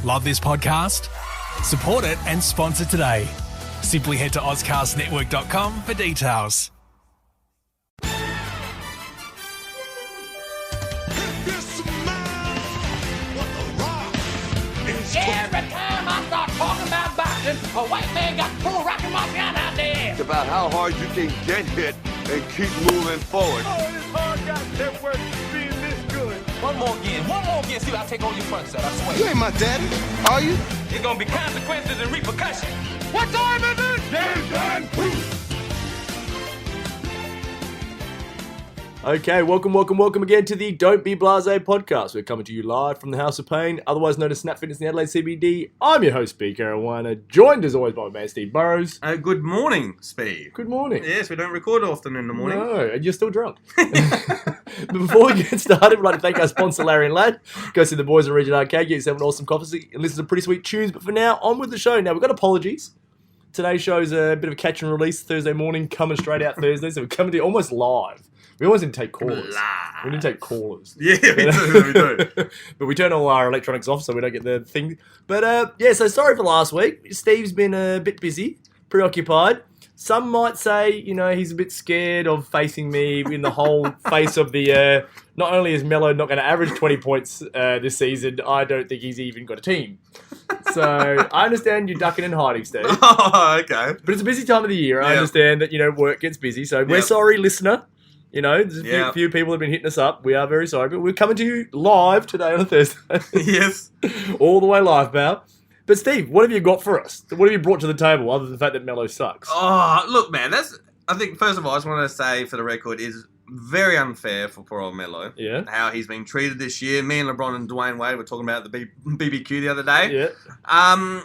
Love this podcast? Support it and sponsor today. Simply head to ozcastnetwork.com for details. Every time I start talking about boxing, a white man got to pull Rocky Marciano out there. It's about how hard you can get hit and keep moving forward. Oh, this hard goddamn work being this good. One more again, see what I take on your front set, I swear. You ain't my daddy, are you? There's gonna be consequences and repercussions. What time is it? Game time. Okay, welcome again to the Don't Be Blasé podcast. We're coming to you live from the House of Pain, otherwise known as Snap Fitness in the Adelaide CBD. I'm your host, Speed Caruana, joined as always by my man, Steve Burrows. Good morning, Speed. Good morning. Yes, we don't record often in the morning. No, and you're still drunk. But before we get started, we'd like to thank our sponsor, Larry and Lad. Go see the boys at Region Arcade, get yourself an awesome coffee and listen to pretty sweet tunes. But for now, on with the show. Now, we've got apologies. Today's show's a bit of a catch and release Thursday morning, coming straight out Thursday, so we're coming to you almost live. We almost didn't take callers. Live. We didn't take callers. Yeah, we do. But we turn all our electronics off so we don't get the thing. But yeah, so sorry for last week. Steve's been a bit busy, preoccupied. Some might say, you know, he's a bit scared of facing me in the whole face of the, not only is Melo not going to average 20 points this season, I don't think he's even got a team. So I understand you're ducking and hiding, Steve. Oh, okay. But it's a busy time of the year. I understand that, you know, work gets busy. So we're sorry, listener. You know, there's a few people have been hitting us up. We are very sorry, but we're coming to you live today on a Thursday. Yes. All the way live, pal. But Steve, what have you got for us? What have you brought to the table other than the fact that Melo sucks? Oh, look, man, I think, first of all, I just want to say for the record, is very unfair for poor old Melo. Yeah. How he's been treated this year. Me and LeBron and Dwayne Wade were talking about the BBQ the other day. Yeah.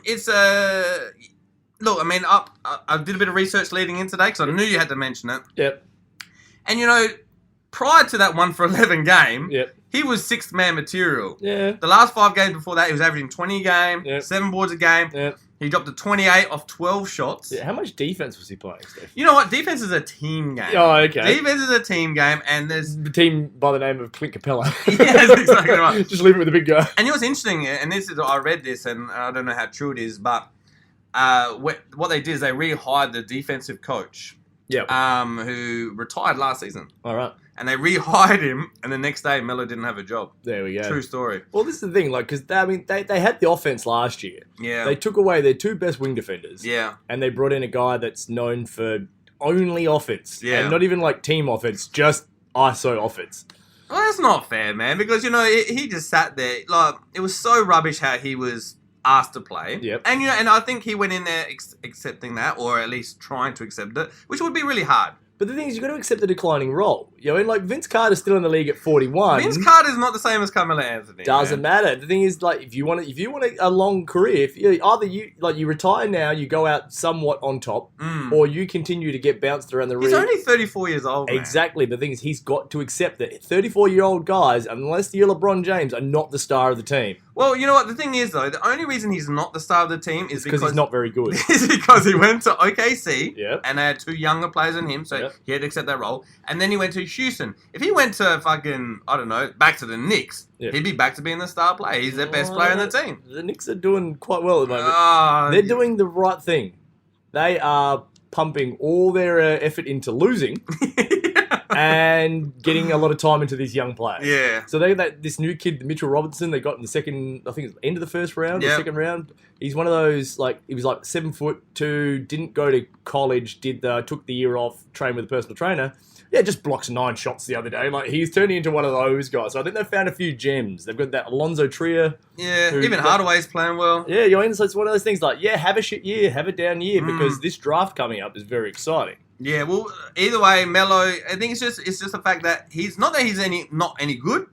It's look, I mean, I did a bit of research leading in today because I knew you had to mention it. Yep. And, you know, prior to that 1 for 11 game, Yep. he was sixth man material. Yeah. The last 5 games before that, he was averaging 20 a game, Yep. 7 boards a game. Yep. He dropped to 28 off 12 shots. Yeah. How much defense was he playing, Steve? You know what? Defense is a team game. Oh, okay. Defense is a team game, and there's... The team by the name of Clint Capella. Yeah, that's exactly right. Just leave it with the big guy. And you know what's interesting, and I read this, and I don't know how true it is, but what they did is they rehired the defensive coach. Yeah. Who retired last season. All right. And they rehired him, and the next day, Melo didn't have a job. There we go. True story. Well, this is the thing, like, because they had the offense last year. Yeah. They took away their 2 best wing defenders. Yeah. And they brought in a guy that's known for only offense. Yeah. And not even like team offense, just ISO offense. Well, that's not fair, man, because, you know, he just sat there. Like, it was so rubbish how he was asked to play. Yep. And, you know, and I think he went in there accepting that, or at least trying to accept it, which would be really hard. But the thing is, you've got to accept the declining role. You know, and like Vince Carter's still in the league at 41. Vince Carter's not the same as Carmelo Anthony. Doesn't matter. The thing is, like, if you want a long career, if you retire now, you go out somewhat on top, or you continue to get bounced around the ring. He's only 34 years old, man. Exactly. The thing is, he's got to accept that 34-year-old guys, unless you're LeBron James, are not the star of the team. Well, you know what? The thing is, though, the only reason he's not the star of the team is because he's not very good. is because he went to OKC, Yep. and they had 2 younger players than him, so Yep. he had to accept that role. And then he went to Houston. If he went to fucking, I don't know, back to the Knicks, Yep. he'd be back to being the star player. He's their best player in the team. The Knicks are doing quite well at the moment. They're doing the right thing. They are pumping all their effort into losing and getting a lot of time into these young players. Yeah. So they got this new kid, Mitchell Robinson, they got in the second, I think it's end of the first round or Yep. second round. He's one of those, like, he was like 7'2", didn't go to college, took the year off, trained with a personal trainer. Yeah, just blocks 9 shots the other day. Like, he's turning into one of those guys. So I think they've found a few gems. They've got that Alonzo Trier. Yeah, even Hardaway's playing well. Yeah, so it's one of those things like, yeah, have a shit year, have a down year, because this draft coming up is very exciting. Yeah, well, either way, Melo, I think it's just the fact that he's not not any good.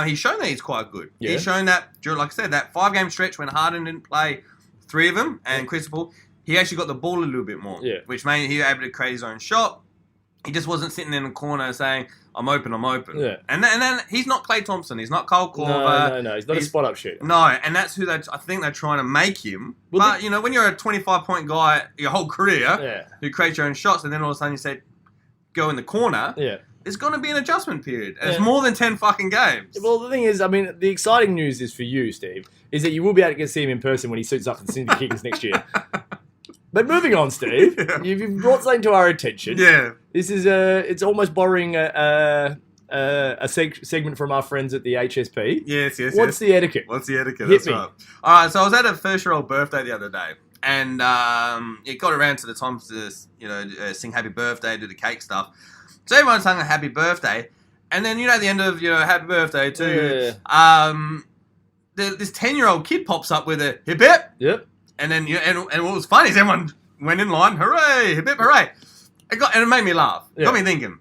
He's shown that he's quite good. Yeah. He's shown that during, like I said, that 5-game stretch when Harden didn't play 3 of them, and Chris Paul, he actually got the ball a little bit more. Yeah. Which made he was able to create his own shot. He just wasn't sitting in the corner saying, I'm open. Yeah. And then he's not Klay Thompson. He's not Kyle Korver. No. He's not a spot-up shooter. No, and that's who I think they're trying to make him. Well, but, you know, when you're a 25-point guy your whole career Yeah. who creates your own shots, and then all of a sudden you say, go in the corner. Yeah. there's going to be an adjustment period. And it's more than 10 fucking games. Well, the thing is, I mean, the exciting news is for you, Steve, is that you will be able to get to see him in person when he suits up for the Sydney Kings next year. But moving on, Steve, you've brought something to our attention. Yeah. This is it's almost borrowing a segment from our friends at the HSP. Yes. What's the etiquette? What's the etiquette? Hit That's me. right. All right, so I was at a first-year-old birthday the other day, and it got around to the time to sing happy birthday, do the cake stuff. So everyone sang a happy birthday, and then at the end of happy birthday to this 10-year-old kid pops up with a hip hip. Yep. And then and what was funny is everyone went in line, hooray, hip hip, hooray. And it made me laugh. Yeah. Got me thinking.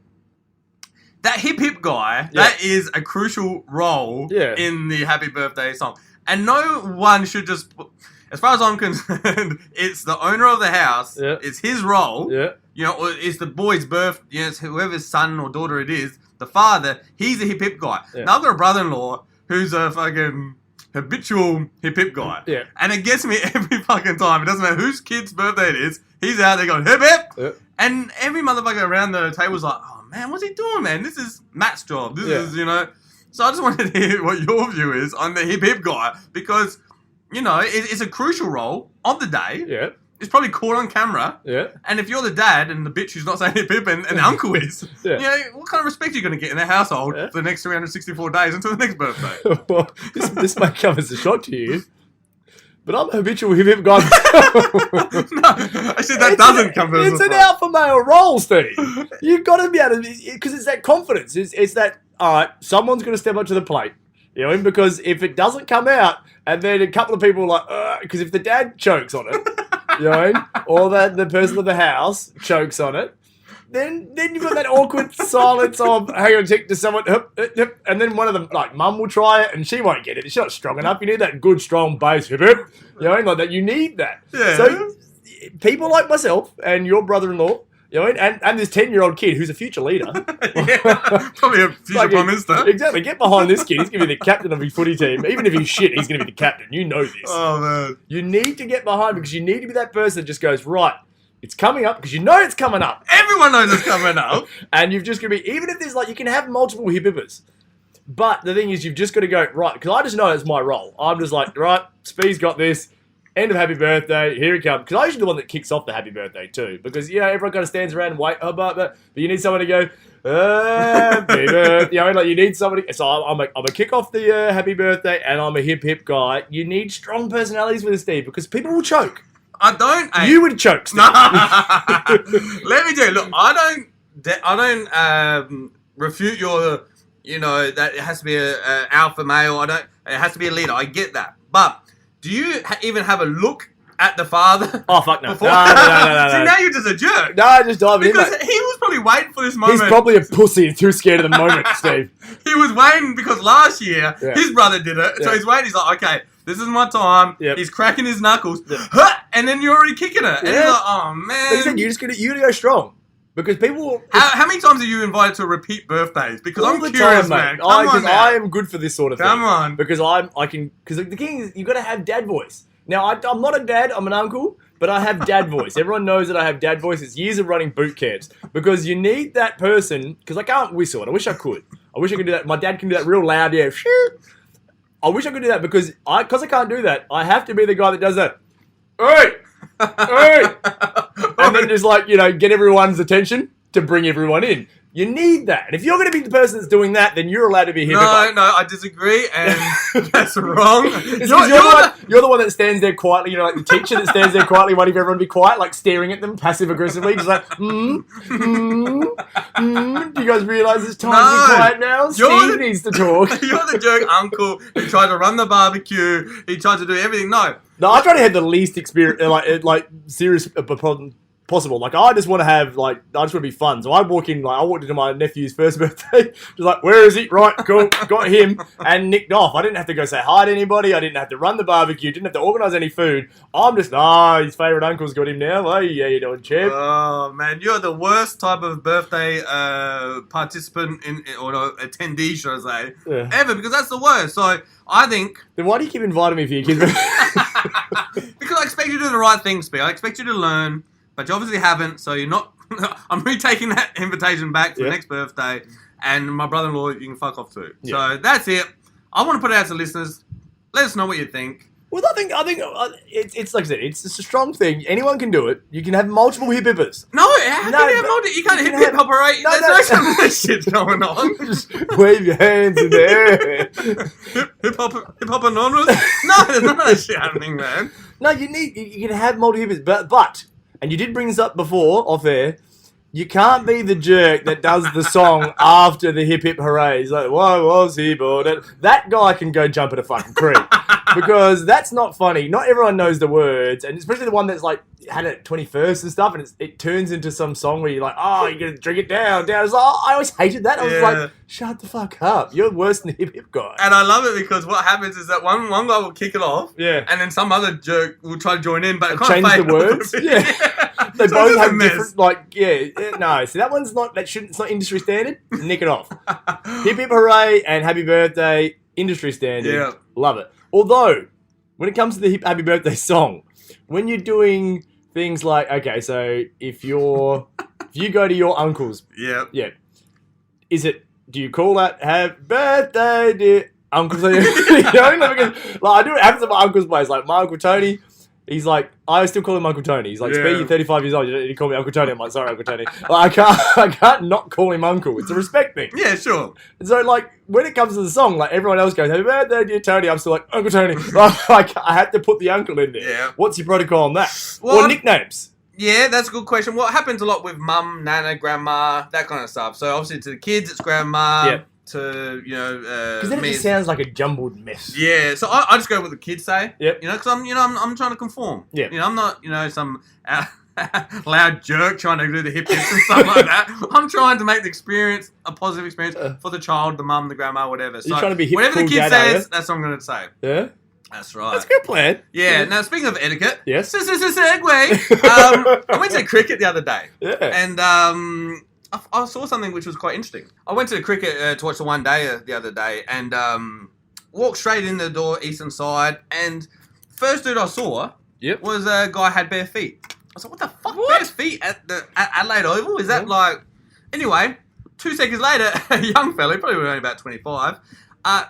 That hip hip guy, that is a crucial role in the happy birthday song. And no one should just, as far as I'm concerned, it's the owner of the house. Yeah. It's his role. Yeah. Or it's the boy's birth. It's whoever's son or daughter it is. The father, he's a hip hip guy. Yeah. Now I've got a brother-in-law who's a fucking habitual hip hip guy. Yeah. And it gets me every fucking time. It doesn't matter whose kid's birthday it is. He's out there going hip hip. Yeah. And every motherfucker around the table's like, oh man, what's he doing, man? This is Matt's job. This is, So I just wanted to hear what your view is on the hip hip guy because, it's a crucial role of the day. Yeah. It's probably caught on camera. Yeah. And if you're the dad and the bitch who's not saying hip hip and the uncle is, what kind of respect are you going to get in their household for the next 364 days until the next birthday? Well, this may come as a shock to you, but I'm a habitual hip hip guy. No, actually that doesn't come as a It's an shock. alpha male role, Steve. You've got to be able to, because it's that confidence. It's that, all right, someone's going to step up to the plate. Because if it doesn't come out, and then a couple of people are like, because if the dad chokes on it, or that the person of the house chokes on it, then you've got that awkward silence of, hang on a tick, to someone, and then one of them, like, mum will try it, and she won't get it. She's not strong enough. You need that good, strong bass, like that. You need that. Yeah. So, people like myself and your brother-in-law, and this 10-year-old kid who's a future leader. Probably a future prime minister. Exactly. Get behind this kid. He's going to be the captain of his footy team. Even if he's shit, he's going to be the captain. You know this. Oh, man. You need to get behind because you need to be that person that just goes, right, it's coming up because you know it's coming up. Everyone knows it's coming up. And you've just got to be, even if there's you can have multiple hip hippers. But the thing is, you've just got to go, right, because I just know it's my role. I'm just like, right, Spee's got this. End of happy birthday, here it comes. Because I'm usually the one that kicks off the happy birthday too. Because, everyone kind of stands around and wait, but you need someone to go, happy birthday. You need somebody. So I'm a kick off the happy birthday and I'm a hip hip guy. You need strong personalities with this, Steve, because people will choke. I don't. You would choke, Steve. Let me tell you, look, I don't refute your, that it has to be a alpha male. It has to be a leader. I get that. But do you even have a look at the father? Oh, fuck no. Before? No. See, now you're just a jerk. No, just diving in, Because mate. he was probably waiting for this moment. He's probably a pussy and too scared of the moment, Steve. He was waiting because last year, his brother did it. So Yeah. he's waiting. He's like, okay, this is my time. Yep. He's cracking his knuckles. Yep. Huh, and then you're already kicking it. And he's Yeah. like, oh, Like man. I said, you gotta go strong. Because people... How many times are you invited to repeat birthdays? Because all I'm the curious, time, man. mate. Come on, Because man. I am good for this sort of thing. Come on. Because because the thing is, you've got to have dad voice. Now, I'm not a dad, I'm an uncle, but I have dad voice. Everyone knows that I have dad voice. It's years of running boot camps. Because you need that person, because I can't whistle, and I wish I could. I wish I could do that. My dad can do that real loud, yeah. I wish I could do that because I can't do that. I have to be the guy that does that. Hey! Hey! And then just get everyone's attention to bring everyone in. You need that. And if you're going to be the person that's doing that, then you're allowed to be here. No, I disagree, and that's wrong. You're the one that stands there quietly, like the teacher that stands there quietly waiting for everyone to be quiet, like staring at them passive-aggressively, just like, Do you guys realise it's time to be quiet now? Steve needs to talk. You're the jerk uncle who tried to run the barbecue. He tried to do everything. No, I try to have the least experience, serious problem possible. I just want to have, I just want to be fun. So I walked into my nephew's first birthday, just like, where is he? Right, cool, got him, and nicked off. I didn't have to go say hi to anybody. I didn't have to run the barbecue. Didn't have to organise any food. I'm just, his favourite uncle's got him now. Hey, how you doing, champ? Oh, man, you're the worst type of birthday participant or attendee, should I say, ever, because that's the worst. So I think... Then why do you keep inviting me for your kids? Because I expect you to do the right thing, Spear. I expect you to learn, but you obviously haven't, so you're not I'm retaking that invitation back for Yep. next birthday, and my brother-in-law, you can fuck off too. Yep. So that's it. I want to put it out to listeners. Let us know what you think. Well, I think it's like I said, it's a strong thing. Anyone can do it. You can have multiple hip-hippers. No, how can you have multi? You can't hip hop, right? No, There's no. no some of that shit going on. Just wave your hands in the air. Hip hop anonymous? No, there's none of that shit happening, man. No, you can have multiple hippers, but and you did bring this up before off air. You can't be the jerk that does the song after the hip hip hooray. He's like, why was he born? That guy can go jump at a fucking creek. Because that's not funny. Not everyone knows the words. And especially the one that's like had it 21st and stuff. And it turns into some song where you're like, oh, you're going to drink it down. It's like, oh, I always hated that. I was like, shut the fuck up. You're worse than the hip hip guy. And I love it because what happens is that one guy will kick it off. Yeah. And then some other jerk will try to join in, but it kind Change of the fades off a words. bit. Yeah. They So both it's a have mess. different, like, no. See, that one's not, it's not industry standard. Nick it off. Hip hip hooray and happy birthday, industry standard. Yeah. Love it. Although, when it comes to the happy birthday song, when you're doing things like, okay, so if you go to your uncle's, Yeah. do you call that happy birthday, dear uncle? You know, like I do it happens at my uncle's place, like my Uncle Tony. He's like, I still call him Uncle Tony. He's like, Yeah. Speedy, 35 years old. You call me Uncle Tony. I'm like, sorry, Uncle Tony. Like, I can't not call him Uncle. It's a respect thing. Yeah, sure. And so, like, when it comes to the song, like, everyone else goes, happy birthday, dear Tony. I'm still like, Uncle Tony. Like, I had to put the uncle in there. Yeah. What's your protocol on that? Well, or nicknames? Yeah, that's a good question. What happens a lot with mum, nana, grandma, that kind of stuff. So obviously to the kids, it's grandma. Yep. To, Because then it me, just sounds like a jumbled mess. yeah, so I just go with the kids say. Yep. You know, because I'm trying to conform. Yeah. You know, I'm not, some loud jerk trying to do the hip hips and stuff like that. I'm trying to make the experience a positive experience for the child, the mum, the grandma, whatever. So You're trying to be hip, whatever cool the kid dad, are says, you? that's what I'm going to say. Yeah? That's right. That's a good plan. Yeah. Now, speaking of etiquette, Yes. this is a segue. I went to cricket the other day. Yeah. And I saw something which was quite interesting. I went to the cricket to watch the one day the other day and walked straight in the door, eastern side, and first dude I saw was a guy had bare feet. I was like, what the fuck? Bare feet at Adelaide Oval? Is that like... Anyway, 2 seconds later, a young fella, probably only about 25,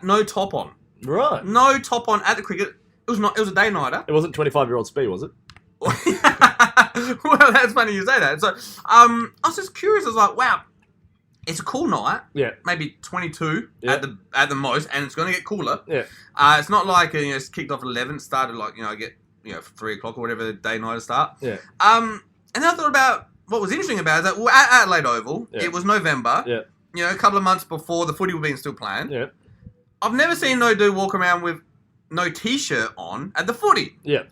no top on. Right. No top on at the cricket. It was a day-nighter. It wasn't 25-year-old Speed, was it? Well, that's funny you say that. So, I was just curious. I was like, wow, it's a cool night. Yeah. Maybe 22 Yeah. at the most, and it's going to get cooler. Yeah. It's not like it's kicked off at 11. Started like I get 3 o'clock or whatever the day night start. Yeah. And then I thought about what was interesting about it, that at Adelaide Oval, it was November. Yeah. A couple of months before the footy were being still playing. Yeah. I've never seen no dude walk around with no t-shirt on at the footy. Yeah.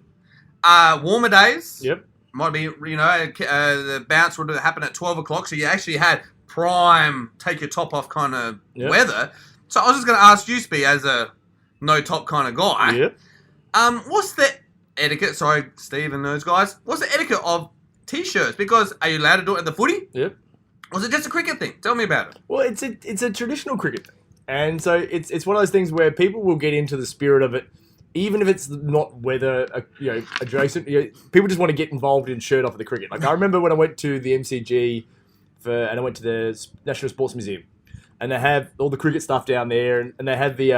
Warmer days. Yep. Might be, the bounce would have happened at 12 o'clock, so you actually had prime, take your top off kind of weather. So I was just going to ask you, Spee, as a no top kind of guy. Yeah. What's the etiquette? Sorry, Steve and those guys. What's the etiquette of t-shirts? Because are you allowed to do it at the footy? Yep. Was it just a cricket thing? Tell me about it. Well, it's a traditional cricket thing. And so it's one of those things where people will get into the spirit of it, even if it's not weather adjacent. People just want to get involved in shirt off of the cricket. Like I remember when I went to the MCG and I went to the National Sports Museum, and they have all the cricket stuff down there, and they have the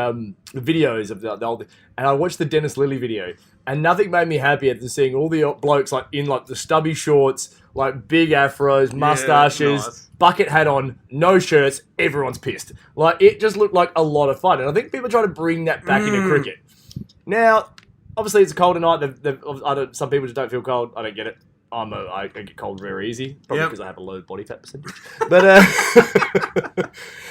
videos of the old. And I watched the Dennis Lilly video, and nothing made me happier than seeing all the blokes like in like the stubby shorts, like big afros, mustaches. Nice. Bucket hat on, no shirts, everyone's pissed. Like, it just looked like a lot of fun. And I think people are trying to bring that back into cricket. Now, obviously, it's a colder night. Some people just don't feel cold. I don't get it. I get cold very easy, probably because I have a low body fat percentage.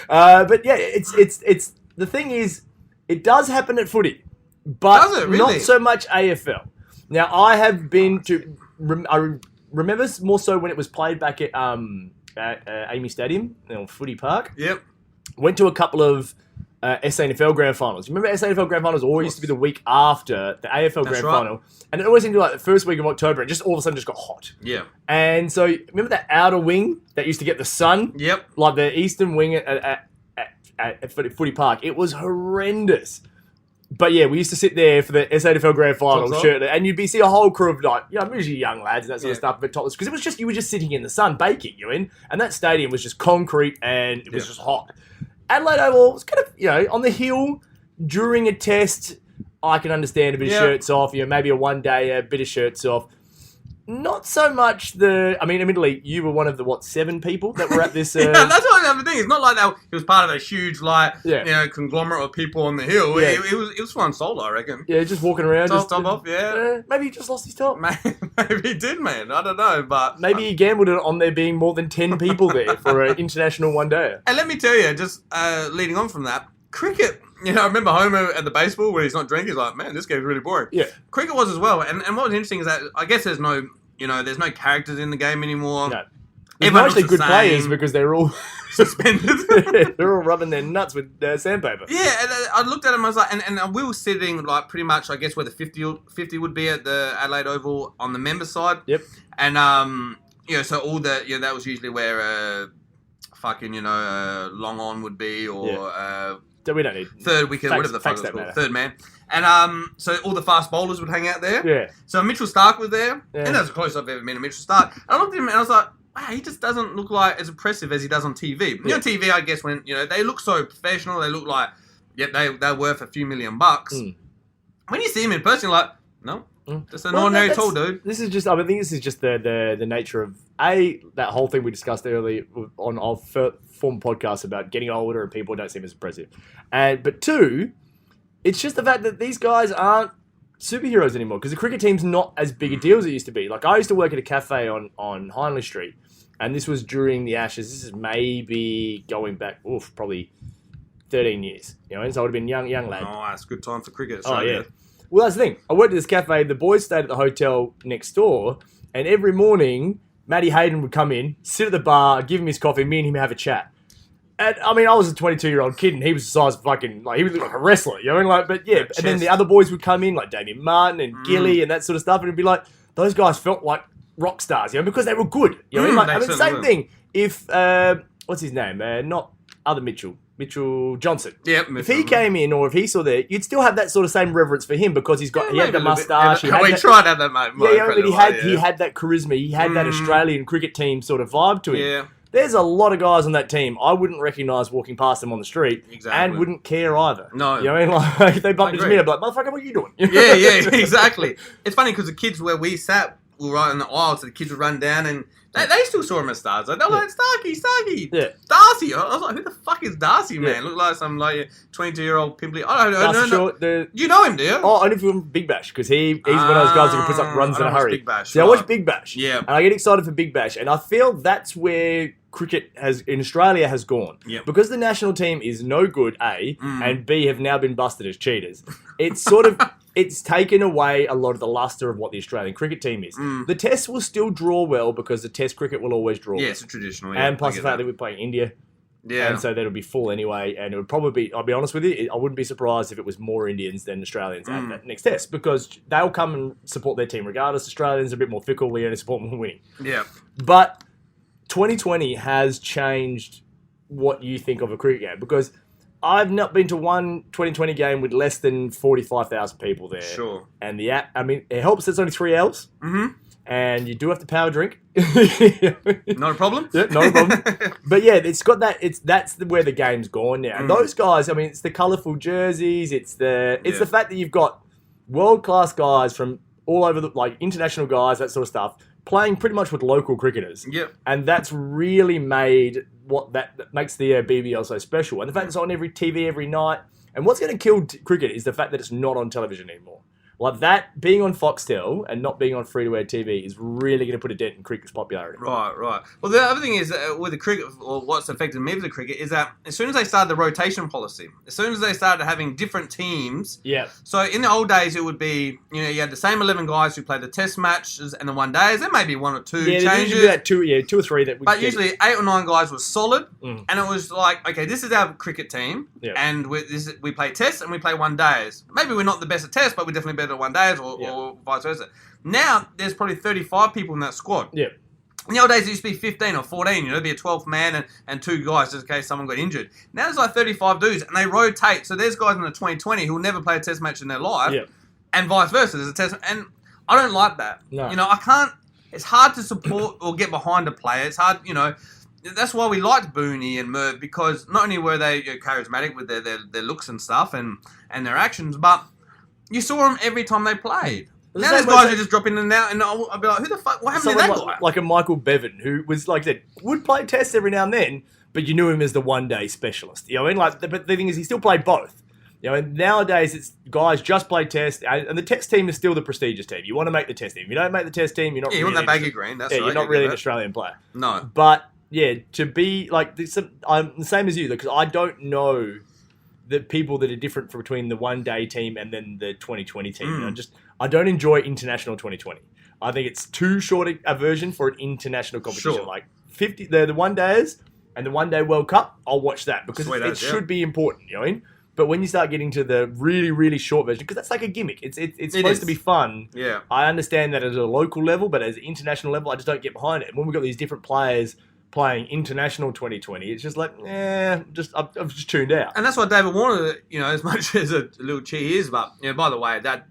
But yeah, it's the thing is, it does happen at footy, but Does it really? not so much AFL. Now, I have been to. I remember more so when it was played back at Amy Stadium, Footy Park. Yep. Went to a couple of SANFL Grand Finals. Remember SANFL Grand Finals always used to be the week after the AFL Grand right. Final. And it always seemed to be like the first week of October, and just all of a sudden just got hot. Yeah. And so, remember that outer wing that used to get the sun? Yep. Like the eastern wing at Footy Park. It was horrendous. But yeah, we used to sit there for the SANFL Grand Final Tops shirt, and you'd see a whole crew of like, usually young lads and that sort of Yeah. stuff, but topless, because you were just sitting in the sun baking, and that stadium was just concrete and it was just hot. Adelaide Oval was kind of, on the hill during a test. I can understand a bit of shirts off, maybe a 1 day, a bit of shirts off. Not so much admittedly, you were one of the, 7 people that were at this... Yeah, that's what the other thing. It's not like that he was part of a huge, conglomerate of people on the hill. Yeah. It was flying solo, I reckon. Yeah, just walking around. Top off, yeah. Maybe he just lost his top. Maybe he did, man. I don't know, but... Maybe he gambled it on there being more than 10 people there for an international 1 day. And let me tell you, just leading on from that, cricket... I remember Homer at the baseball where he's not drinking. He's like, man, this game's really boring. Yeah. Cricket was as well. And what was interesting is that I guess there's no characters in the game anymore. No. There's Everyone mostly looks the good players same. because they're all Suspended. they're all rubbing their nuts with sandpaper. Yeah, and I looked at him, I was like, and we were sitting like pretty much, I guess, where the 50 would be at the Adelaide Oval on the member side. Yep. And, so all the, that was usually where, long on would be or, So we don't need third wicket, whatever the fuck it's called, third man. And so all the fast bowlers would hang out there. Yeah. So Mitchell Stark was there, Yeah. and that's the closest I've ever been to Mitchell Stark. And I looked at him and I was like, wow, he just doesn't look like as impressive as he does on TV. Yeah. TV, I guess, when they look so professional, they look like they're worth a few $1 million. When you see him in person, you're like, no, just an ordinary tall dude. This is just, I think this is just the nature of that whole thing we discussed earlier on our former podcast about getting older and people don't seem as impressive. But 2, it's just the fact that these guys aren't superheroes anymore because the cricket team's not as big a deal as it used to be. Like I used to work at a cafe on Hindley Street, and this was during the Ashes. This is maybe going back, probably 13 years. And so I would have been young lad. Oh, that's a good time for cricket. Oh, yeah. Well, that's the thing. I worked at this cafe. The boys stayed at the hotel next door, and every morning, Matty Hayden would come in, sit at the bar, give him his coffee, me and him have a chat. And, I was a 22-year-old kid, and he was the size of fucking, he was like a wrestler, But, yeah. And then the other boys would come in, like Damien Martin and Gilly and that sort of stuff, and it'd be like, those guys felt like rock stars, because they were good. Same thing. If, what's his name? Not other Mitchell Johnson. Yep. If he came in or if he saw there, you'd still have that sort of same reverence for him because he had the moustache. He tried to have that, mate. But he had that charisma. He had that Australian cricket team sort of vibe to him. Yeah. There's a lot of guys on that team I wouldn't recognise walking past them on the street and wouldn't care either. No. If they bumped into me, I'd be like, motherfucker, what are you doing? Yeah, exactly. It's funny because the kids where we sat were right in the aisle, so the kids would run down and they still saw him as stars. Like, they were like, Starkey. Yeah. Darcy. I was like, who the fuck is Darcy, man? Look like some 22-year-old pimply. I don't know. Darcy Short, you know him, do you? Oh, only from Big Bash because he's one of those guys who puts up runs in a hurry. Big Bash, I watch Big Bash. Yeah. And I get excited for Big Bash. And I feel that's where cricket in Australia has gone. Yep. Because the national team is no good, A, and B, have now been busted as cheaters. It's sort of... It's taken away a lot of the luster of what the Australian cricket team is. The Test will still draw well because the Test cricket will always draw. Yeah, well. it's a traditional. Yeah, and plus the fact that we're playing India. Yeah. And so that'll be full anyway. And it would probably be, I'll be honest with you, I wouldn't be surprised if it was more Indians than Australians at that next Test because they'll come and support their team regardless. Australians are a bit more fickle. We only support them winning. Yeah. But 2020 has changed what you think of a cricket game because I've not been to one 2020 game with less than 45,000 people there. Sure. And the app, it helps there's only 3 Ls. Mm-hmm. And you do have to power drink. Not a problem. Yeah, not a problem. But yeah, it's got that. That's where the game's gone now. And those guys, it's the colourful jerseys. It's the fact that you've got world class guys from all over international guys, that sort of stuff, playing pretty much with local cricketers. Yep. And that's really made that makes the BBL so special. And the fact it's on every TV every night. And what's going to kill cricket is the fact that it's not on television anymore. Like that, being on Foxtel and not being on free-to-air TV is really going to put a dent in cricket's popularity. Right. Well, the other thing is with the cricket, or what's affected me with the cricket, is that as soon as they started the rotation policy, as soon as they started having different teams, yeah. So in the old days, it would be, you had the same 11 guys who played the test matches and the one days. There may be 1 or 2 changes. Yeah, 2 or 3 that. But usually 8 or 9 guys was solid, and it was like, okay, this is our cricket team, and we play tests and we play one days. Maybe we're not the best at tests, but we're definitely better at one days, or vice versa. Now there's probably 35 people in that squad. Yeah. In the old days, it used to be 15 or 14. It'd be a 12th man and 2 guys just in case someone got injured. Now there's like 35 dudes, and they rotate. So there's guys in the 2020 who will never play a test match in their life, and vice versa. There's a test, and I don't like that. No. I can't. It's hard to support or get behind a player. It's hard, That's why we liked Booney and Merv, because not only were they charismatic with their looks and stuff and their actions, but you saw them every time they played. Now there's guys who just drop in and out, and I'll be like, who the fuck? What happened to that guy? Like a Michael Bevan, who was, like I said, would play tests every now and then, but you knew him as the one-day specialist. You know what I mean? But the thing is, he still played both. And nowadays, it's guys just play test, and the test team is still the prestigious team. You want to make the test team. If you don't make the test team, you're not. You want that baggy green. That's right. You're not really an Australian player. No. But yeah, to be like this, I'm the same as you, because I don't know the people that are different between the one-day team and then the 2020 team. I don't enjoy international 2020. I think it's too short a version for an international competition. Sure. Like 50, the one-dayers and the one-day World Cup, I'll watch that because it should be important. You know what I mean? But when you start getting to the really, really short version, because that's like a gimmick. It's supposed to be fun. Yeah. I understand that at a local level, but as an international level, I just don't get behind it. And when we've got these different players playing international 2020, it's just like, I've just tuned out. And that's why David Warner, as much as a little cheat he is, but, by the way, that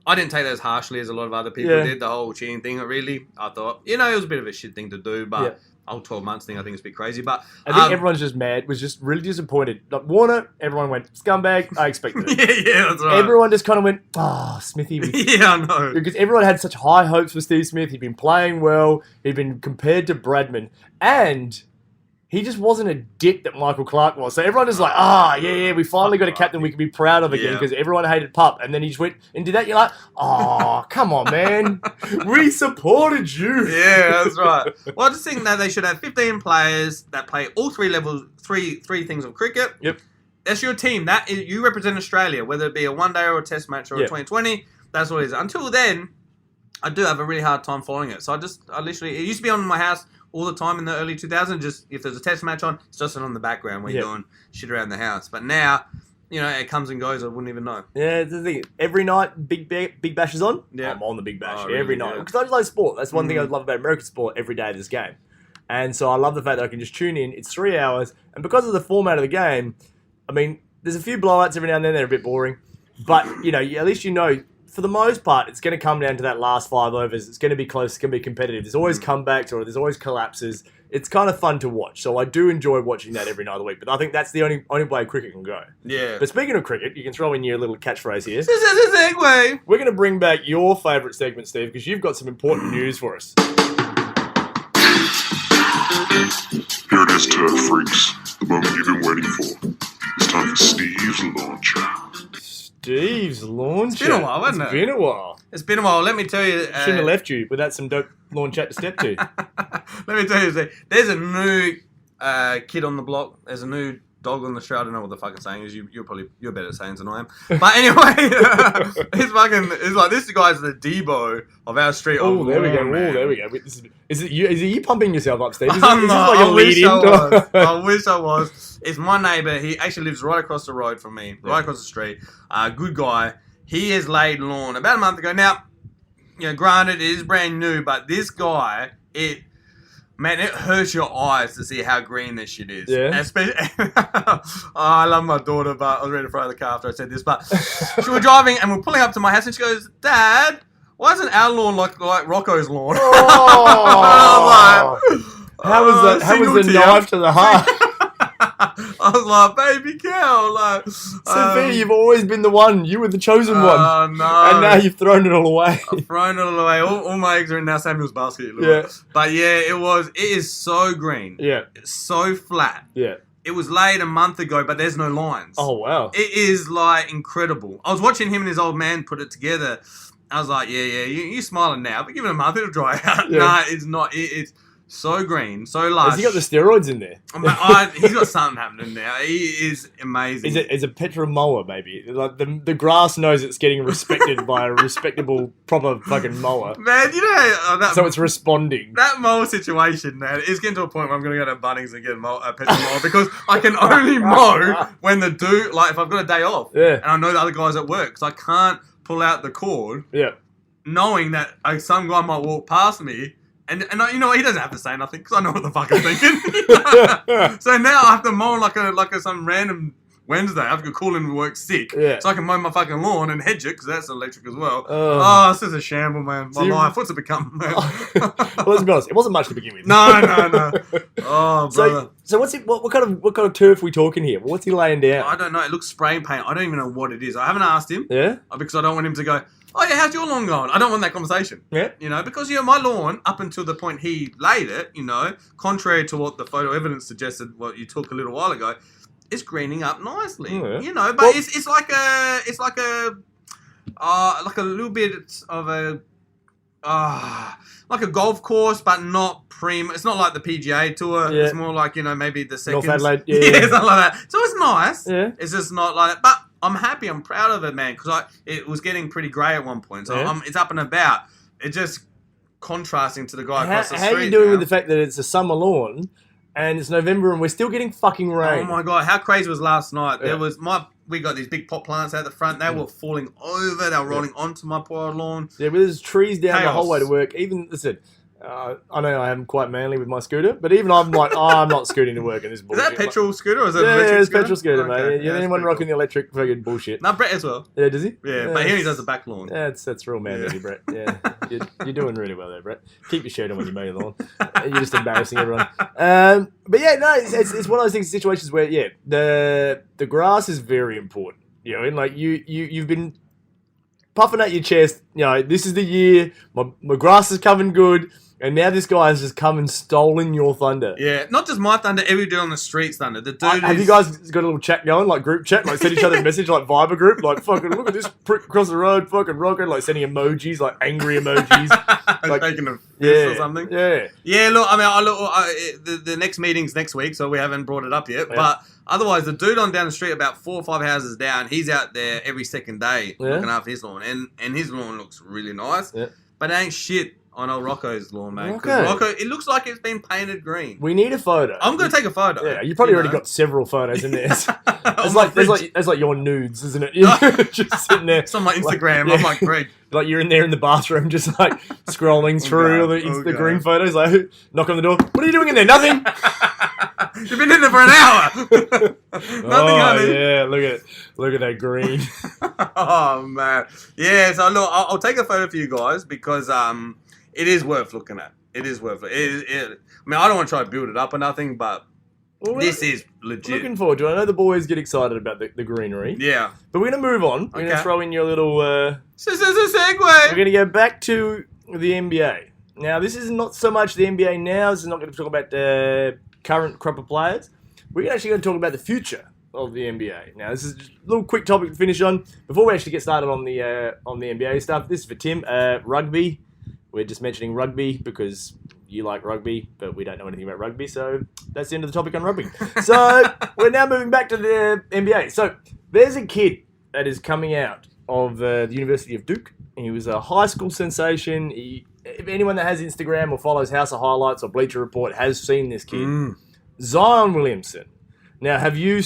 I didn't take that as harshly as a lot of other people did, the whole cheating thing. Really, I thought, it was a bit of a shit thing to do, but the whole 12 months thing, I think it's a bit crazy. But I think everyone's just mad, was just really disappointed. Like Warner, everyone went, scumbag, I expected it. yeah, that's right. Everyone just kind of went, Smithy. Yeah, I know. Because everyone had such high hopes for Steve Smith. He'd been playing well. He'd been compared to Bradman. And he just wasn't a dick that Michael Clark was. So everyone is like, we finally got a captain we can be proud of again, because everyone hated Pup. And then he just went and did that. You're like, come on, man. We supported you. Yeah, that's right. Well, I just think that they should have 15 players that play all 3 levels, three things of cricket. Yep. That's your team. You represent Australia, whether it be a one-day or a test match or a 2020. That's what it is. Until then, I do have a really hard time following it. So I literally, it used to be on in my house all the time in the early 2000s. Just if there's a test match on, it's just on the background when you're doing shit around the house. But now, it comes and goes. I wouldn't even know. Yeah, it's the thing. Every night, Big Bash is on. Yeah. I'm on the Big Bash every really, night because I just love sport. That's one thing I love about American sport. Every day of this game, and so I love the fact that I can just tune in. It's 3 hours, and because of the format of the game, I mean, there's a few blowouts every now and then. They're a bit boring, but at least for the most part, it's going to come down to that last 5 overs. It's going to be close. It's going to be competitive. There's always comebacks or there's always collapses. It's kind of fun to watch. So I do enjoy watching that every night of the week. But I think that's the only way cricket can go. Yeah. But speaking of cricket, you can throw in your little catchphrase here. This is a segue. We're going to bring back your favourite segment, Steve, because you've got some important news for us. Here it is, Turf Freaks. The moment you've been waiting for. It's time for Steve's Launcher. Steve's Launcher. It's been a while, hasn't it? It's been a while. It's been a while. Let me tell you. Shouldn't have left you without some dope lawn chat to step to. Let me tell you, there's a new kid on the block. There's a new dog on the street. I don't know what the fucking saying is. You're better at saying than I am. But anyway, it's like this guy's the Debo of our street. Oh, there we go. Oh, there we go. Is it you pumping yourself up, Steve? Is this like a lead-in? I wish I was. It's my neighbour. He actually lives right across the road from me, right across the street. Good guy. He has laid lawn about a month ago. Now, granted, it is brand new, but this guy, it hurts your eyes to see how green this shit is. Yeah. Especially, I love my daughter, but I was ready to throw the car after I said this. But we were driving and we're pulling up to my house, and she goes, "Dad, why isn't our lawn like Rocco's lawn?" Oh. How was the knife to the heart? I was like, baby cow, Sophia, you've always been the one. You were the chosen one. Oh, no. And now you've thrown it all away. I've thrown it all away. All my eggs are in now Samuel's basket. Yeah. But yeah, it is so green. Yeah. It's so flat. Yeah. It was laid a month ago, but there's no lines. Oh, wow. It is, incredible. I was watching him and his old man put it together. I was like, you're smiling now, but give it a month, it'll dry out. Yeah. Nah, it's not. It's so green, so lush. Has he got the steroids in there? He's got something happening now. He is amazing. Is it Petra mower, maybe? Like the grass knows it's getting respected by a respectable, proper fucking mower. Man, so it's responding. That mower situation, man, is getting to a point where I'm going to go to Bunnings and get a petrol mower because I can only mow when if I've got a day off. Yeah. And I know the other guys at work, so I can't pull out the cord. Yeah. Knowing that some guy might walk past me And you know what? He doesn't have to say nothing because I know what the fuck I'm thinking. So now I have to mow like some random Wednesday. I have to call in to work sick, so I can mow my fucking lawn and hedge it because that's electric as well. This is a shamble, man. My life, what's it become, man? Well, let's be honest, it wasn't much to begin with. No. Oh, brother. So what's it? What kind of turf we talking here? What's he laying down? I don't know. It looks spray paint. I don't even know what it is. I haven't asked him. Yeah. Because I don't want him to go, oh yeah, how's your lawn going? I don't want that conversation. Yeah. You know, because my lawn, up until the point he laid it, contrary to what the photo evidence suggested, what you took a little while ago, it's greening up nicely. Oh, yeah. But it's like a little bit of a like a golf course, but not prime. It's not like the PGA Tour. Yeah. It's more like maybe the second. North Adelaide, yeah, something like that. So it's nice. Yeah. It's just not like that. But I'm happy. I'm proud of it, man, because it was getting pretty grey at one point. So it's up and about. It's just contrasting to the guy across the street. How are you doing with the fact that it's a summer lawn and it's November and we're still getting fucking rain? Oh my God, how crazy was last night? Yeah. We got these big pot plants out the front. They were falling over. They were rolling onto my poor lawn. Yeah, but there's trees down the whole way to work. Even, listen, I know I am quite manly with my scooter, but even I'm like, I'm not scooting to work in this bullshit. Is that petrol scooter or is it electric scooter? Yeah, it's scooter? petrol scooter, Okay. mate. Yeah, anyone rocking the electric fucking bullshit. No, Brett as well. Yeah, does he? Yeah, but here he does the back lawn. Yeah, that's real manly, Brett. Yeah, you're doing really well there, Brett. Keep your shirt on when you mow your lawn. You're just embarrassing everyone. But yeah, no, it's one of those situations where the grass is very important. And like you've been puffing at your chest. This is the year. My grass is coming good. And now this guy has just come and stolen your thunder. Yeah, not just my thunder, every dude on the street's thunder. The dude have you guys got a little chat going, like group chat, like send each other a message, like Viber group, like fucking look at this prick across the road, fucking rocking, like sending emojis, like angry emojis, like taking a piss or something. Yeah. Yeah. Look, I mean, the next meeting's next week, so we haven't brought it up yet. Yeah. But otherwise, the dude on down the street, about 4 or 5 houses down, he's out there every second day looking after his lawn, and his lawn looks really nice. Yeah. But it ain't shit on old Rocco's lawn, mate. Rocco, it looks like it's been painted green. We need a photo. I'm going to take a photo. Yeah, you probably already got several photos in there. It's like your nudes, isn't it? Just sitting there. It's on my Instagram. I'm like, Greg. Like you're in there in the bathroom just like scrolling through the green photos, like knock on the door. What are you doing in there? Nothing. You've been in there for an hour. Nothing, honey. Yeah, look at that green. Oh man. Yeah, so look, I'll take a photo for you guys because it is worth looking at. It is worth it. I mean, I don't want to try to build it up or nothing, but this is legit. Looking forward to it. I know the boys get excited about the greenery. Yeah. But we're going to move on. We're going to throw in your little... This is a segue. We're going to go back to the NBA. Now, this is not so much the NBA now. This is not going to talk about the current crop of players. We're actually going to talk about the future of the NBA. Now, this is just a little quick topic to finish on. Before we actually get started on the NBA stuff, this is for Tim. Rugby. We're just mentioning rugby because you like rugby, but we don't know anything about rugby, so that's the end of the topic on rugby. So we're now moving back to the NBA. So there's a kid that is coming out of the University of Duke. He was a high school sensation. If anyone that has Instagram or follows House of Highlights or Bleacher Report has seen this kid, Zion Williamson. Now, have you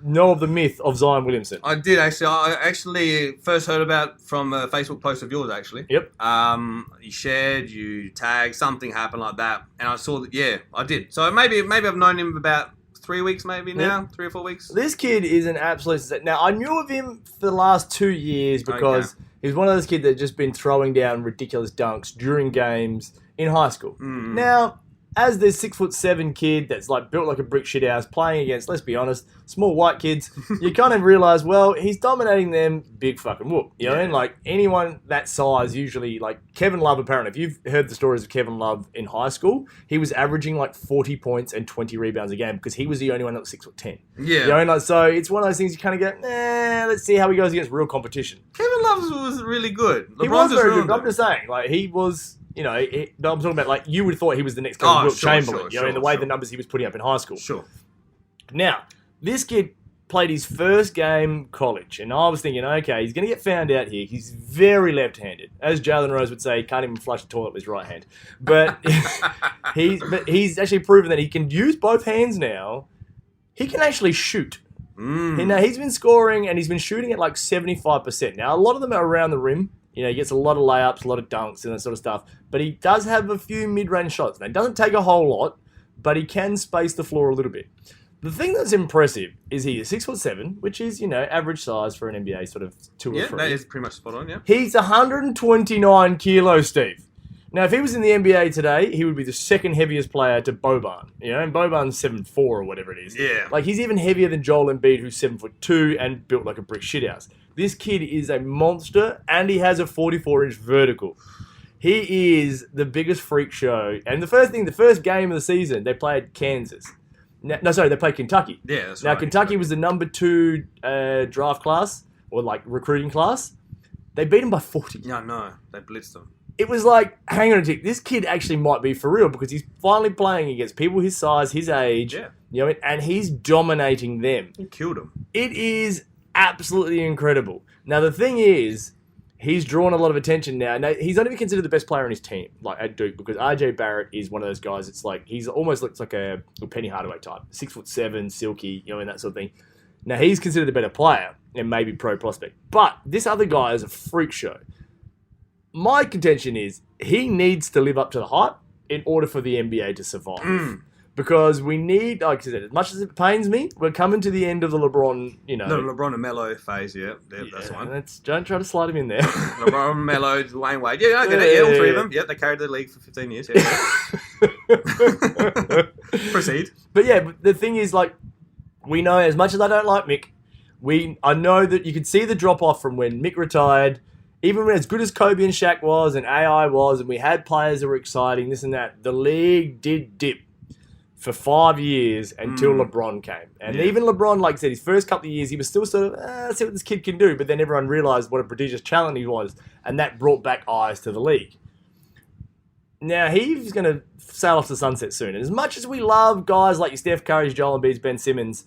know of the myth of Zion Williamson? I did, actually. I actually first heard about from a Facebook post of yours, actually. Yep. You shared, you tagged, something happened like that. And I saw that, yeah, I did. So maybe I've known him about 3 weeks maybe now, yep. 3 or 4 weeks. This kid is an absolute... Now, I knew of him for the last 2 years because he was one of those kids that just been throwing down ridiculous dunks during games in high school. Now... As this 6'7" kid that's like built like a brick shit house playing against, let's be honest, small white kids, you kind of realise, well, he's dominating them big fucking whoop. You know what I mean? Like anyone that size usually, like Kevin Love apparently, if you've heard the stories of Kevin Love in high school, he was averaging like 40 points and 20 rebounds a game because he was the only one that was 6'10". Yeah. You know, like, so it's one of those things you kind of go, let's see how he goes against real competition. Kevin Love was really good. He was very good. I'm just saying, like he was... You know, I'm talking about like you would have thought he was the next guy, Wilt Chamberlain. You know, in the way the numbers he was putting up in high school. Sure. Now, this kid played his first game college, and I was thinking, okay, he's going to get found out here. He's very left-handed, as Jalen Rose would say. He can't even flush the toilet with his right hand. But he's actually proven that he can use both hands now. He can actually shoot. Now, he's been scoring and he's been shooting at like 75%. Now, a lot of them are around the rim. You know, he gets a lot of layups, a lot of dunks and that sort of stuff. But he does have a few mid-range shots. Now, it doesn't take a whole lot, but he can space the floor a little bit. The thing that's impressive is he is 6'7", which is, you know, average size for an NBA sort of 2 or 3. Yeah, that is pretty much spot on, yeah. He's 129 kilos, Steve. Now, if he was in the NBA today, he would be the second heaviest player to Boban. You know, and Boban's 7'4" or whatever it is. Yeah. Like, he's even heavier than Joel Embiid, who's 7'2" and built like a brick shithouse. This kid is a monster, and he has a 44-inch vertical. He is the biggest freak show. And the first game of the season, they played Kansas. They played Kentucky. Yeah, that's now, right. Kentucky was the number 2 draft class, or like recruiting class. They beat him by 40. Yeah, no, they blitzed them. It was like, hang on a tick, this kid actually might be for real because he's finally playing against people his size, his age, you know, and he's dominating them. He killed him. It is absolutely incredible. Now, the thing is, he's drawn a lot of attention now. Now, he's not even considered the best player on his team, like at Duke, because RJ Barrett is one of those guys. It's like, he's almost looks like a Penny Hardaway type, 6'7", silky, you know, and that sort of thing. Now, he's considered the better player and maybe pro prospect. But this other guy is a freak show. My contention is he needs to live up to the hype in order for the NBA to survive. Because we need, like I said, as much as it pains me, we're coming to the end of the LeBron, you know. The LeBron and Melo phase, that's one. Don't try to slide him in there. LeBron, Melo, Dwayne Wade. Yeah, I get it. Yeah, all three of them. Yeah, they carried the league for 15 years. Yeah. Proceed. But yeah, the thing is, like, we know, as much as I don't like Mick, I know that you could see the drop-off from when Mick retired. Even when as good as Kobe and Shaq was and AI was, and we had players that were exciting, this and that, the league did dip for 5 years until LeBron came. And even LeBron, like I said, his first couple of years, he was still sort of, let's see what this kid can do. But then everyone realized what a prodigious talent he was, and that brought back eyes to the league. Now, he's going to sail off the sunset soon. And as much as we love guys like your Steph Curry's, Joel Embiid's, Ben Simmons,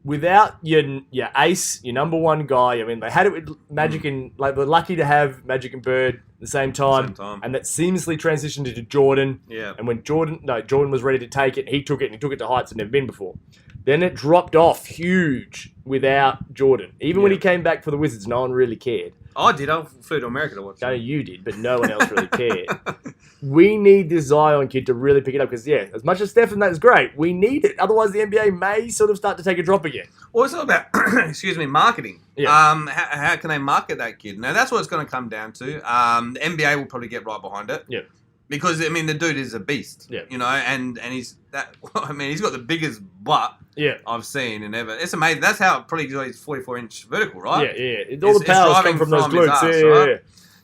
without your ace, your number one guy, I mean, they had it with Magic and, like, they're lucky to have Magic and Bird at the same time. And that seamlessly transitioned into Jordan. Yeah. And when Jordan was ready to take it, he took it, and he took it to heights that never been before. Then it dropped off huge without Jordan. Even when he came back for the Wizards, no one really cared. I did. I flew to America to watch it. No, you did, but no one else really cared. We need this Zion kid to really pick it up because, as much as Steph and that is great, we need it. Otherwise, the NBA may sort of start to take a drop again. Well, it's all about, marketing. Yeah. How can they market that kid? Now, that's what it's going to come down to. The NBA will probably get right behind it. Yeah. Because, I mean, the dude is a beast. Yeah. You know, and he's that. I mean, he's got the biggest butt I've seen and ever. It's amazing. That's how probably got his 44-inch vertical, right? Yeah. All the powers come from those glutes. Right?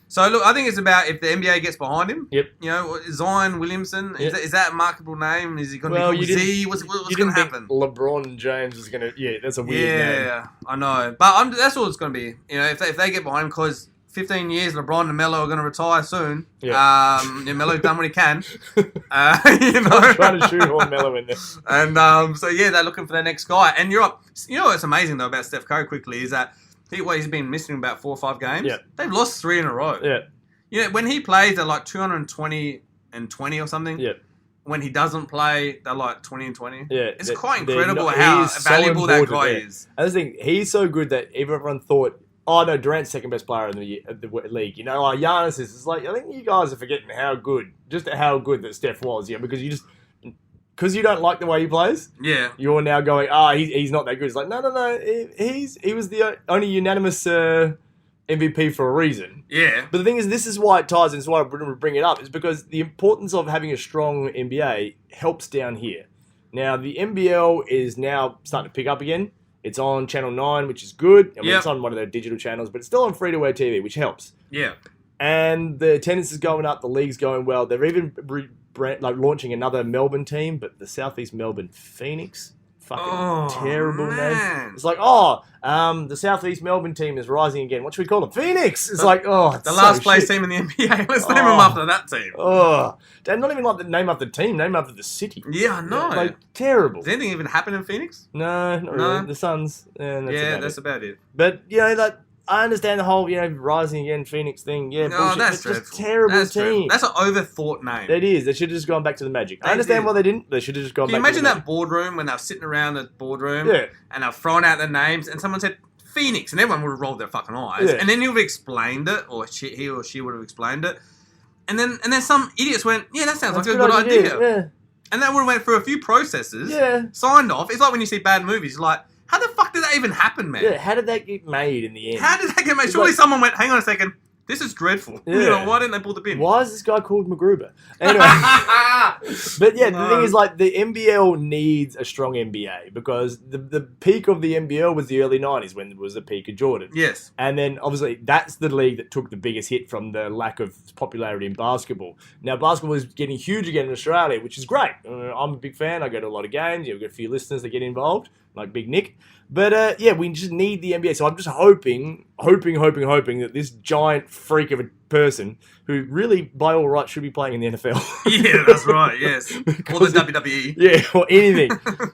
So, look, I think it's about if the NBA gets behind him. Yep. You know, Zion Williamson, is that a marketable name? Is he going to be called Z? What's going to happen? LeBron James is going to... that's a weird name. Yeah, I know. But that's all it's going to be. You know, if they get behind him, because 15 years, LeBron and Melo are going to retire soon. Yeah. Melo's done what he can. You know. I'm trying to shoehorn Melo in there. And they're looking for their next guy. And you're up. You know what's amazing, though, about Steph Curry quickly is that he's been missing about 4 or 5 games. Yeah. They've lost 3 in a row. Yeah. You know, when he plays, they're like 220 and 20 or something. Yeah. When he doesn't play, they're like 20 and 20. Yeah. It's quite incredible how valuable that guy is. I just think he's so good that everyone thought, oh no, Durant's second best player in the league. You know, like Giannis is. It's like, I think you guys are forgetting how good that Steph was. Yeah, because you don't like the way he plays. Yeah, you're now going, he's not that good. It's like, no, he was the only unanimous MVP for a reason. Yeah. But the thing is, this is why it ties in. This is why I bring it up. Is because the importance of having a strong NBA helps down here. Now the NBL is now starting to pick up again. It's on Channel 9, which is good. I mean, it's on one of their digital channels, but it's still on free-to-air TV, which helps. Yeah. And the attendance is going up. The league's going well. They're even launching another Melbourne team, but the Southeast Melbourne Phoenix. Fucking terrible name. It's like, the Southeast Melbourne team is rising again. What should we call them? Phoenix! It's like, it's the last place shit. team in the NBA. Let's name them after that team. And not even like the name after the team, name after the city. Yeah, I know. Like, terrible. Does anything even happen in Phoenix? No, not really. The Suns. And that's about it. But, I understand the whole, rising again Phoenix thing. Yeah, bullshit. That's it's just a terrible team. That's an overthought name. It is. They should have just gone back to the Magic. I understand why they didn't. They should have just gone back to the Magic. Can you imagine that boardroom when they were sitting around the boardroom and they're throwing out the names and someone said, Phoenix, and everyone would have rolled their fucking eyes. Yeah. And then he would have explained it, or he or she would have explained it. And then some idiots went, yeah, that sounds like a good idea. Yeah. And that would have went through a few processes, Yeah. signed off. It's like when you see bad movies, you're like, how the fuck did that even happen, man? Yeah, how did that get made in the end? How did that get made? It's Surely like- someone went, hang on a second, this is dreadful. Yeah. You know, why didn't they pull the pin? Why is this guy called MacGruber? Anyway. But yeah, the thing is, like, the NBL needs a strong NBA because the peak of the NBL was the early 90s when it was the peak of Jordan. Yes. And then, obviously, that's the league that took the biggest hit from the lack of popularity in basketball. Now, basketball is getting huge again in Australia, which is great. I'm a big fan. I go to a lot of games. You've got a few listeners that get involved, like Big Nick. But, yeah, we just need the NBA. So I'm just hoping that this giant freak of a person who really, by all rights, should be playing in the NFL. Yeah, that's right, yes. Or the WWE. Yeah, or anything.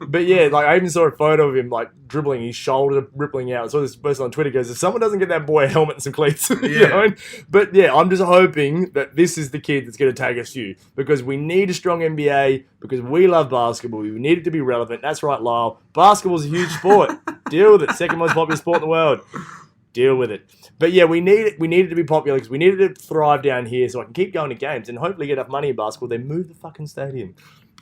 But yeah, like I even saw a photo of him like dribbling, his shoulder rippling out. So this person on Twitter goes, if someone doesn't get that boy a helmet and some cleats, you Yeah. know? But yeah, I'm just hoping that this is the kid that's going to take us through because we need a strong NBA because we love basketball. We need it to be relevant. That's right, Lyle. Basketball's a huge sport. Deal with it. Second most popular sport in the world. Deal with it. But yeah, we need it. We need it to be popular because we need it to thrive down here so I can keep going to games and hopefully get enough money in basketball. Then move the fucking stadium.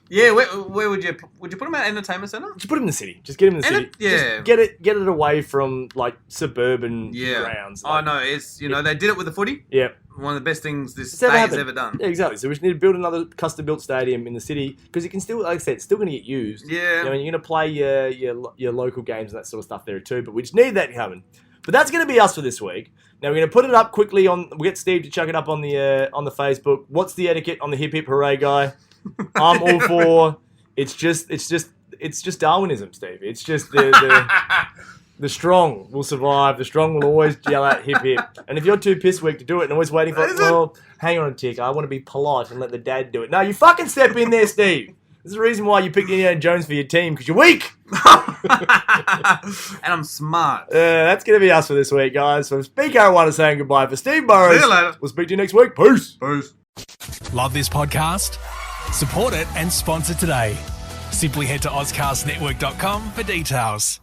Yeah, where would you put him at entertainment centre? Just put him in the city. Just get him in the city. Yeah. Just get it away from like suburban Yeah. grounds. I know, it's they did it with the footy. Yeah. One of the best things this It's state never has happened. ever done. Yeah, exactly. So we just need to build another custom-built stadium in the city because it can still, like I said, it's still going to get used. Yeah. You know, you're going to play your local games and that sort of stuff there too. But we just need that coming. But that's going to be us for this week. Now we're going to put it up quickly on. We'll get Steve to chuck it up on the Facebook. What's the etiquette on the hip hip hooray guy? I'm all for. It's just Darwinism, Steve. It's just the strong will survive. The strong will always yell out hip hip. And if you're too piss weak to do it and always waiting for it, well, hang on a tick. I want to be polite and let the dad do it. No, you fucking step in there, Steve. This is the reason why you picked Indiana Jones for your team because you're weak. And I'm smart. That's going to be us for this week, guys. So Speak One is saying goodbye for Steve Burrows. See you later. We'll speak to you next week. Peace. Peace. Love this podcast? Support it and sponsor today. Simply head to AuscastNetwork.com for details.